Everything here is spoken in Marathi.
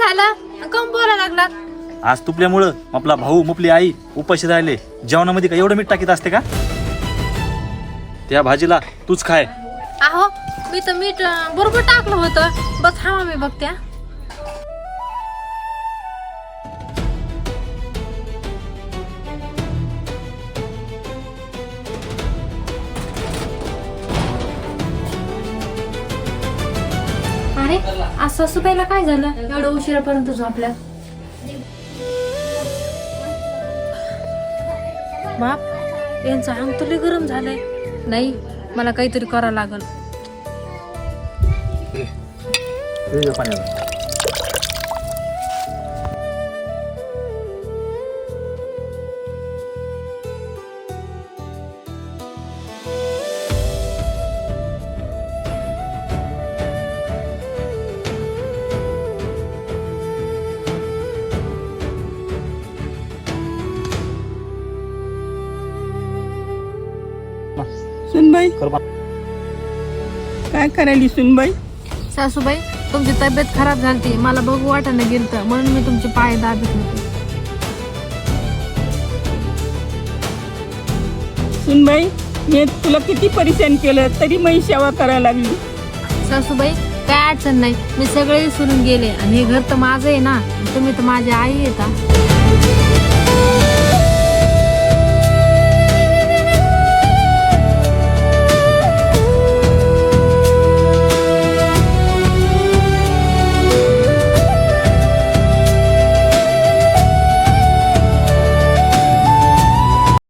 झालं कम बोलायला लागलात? आज तुपल्यामुळं आपला भाऊ मुपली आई उपाशी राहिले. जेवणामध्ये का एवढं मीठ टाकीत असते का? त्या भाजीला तूच खाय. अहो मी तर मीठ बरोबर टाकलं होतं. बस थांबा मी बघते. अरे आज सासूबाईला काय झालं एवढं उशिरापर्यंत झोपल्यात? बाप यांचं अंग तुला गरम झालंय. नाही मला काहीतरी करावं लागल. सुनबाई काय करायली सुनबाई? सासूबाई तुमची तब्येत खराब झाली, मला बघू वाटायला गेलं म्हणून मी तुमचे पाय दाबत होते. सुनबाई मी तुला किती परेशान केलं तरी मी सेवा करायला लागली. सासूबाई काय अडचण नाही, मी सगळे विसरून गेले आणि हे घर तर माझं आहे ना. तुम्ही तर माझी आई येता.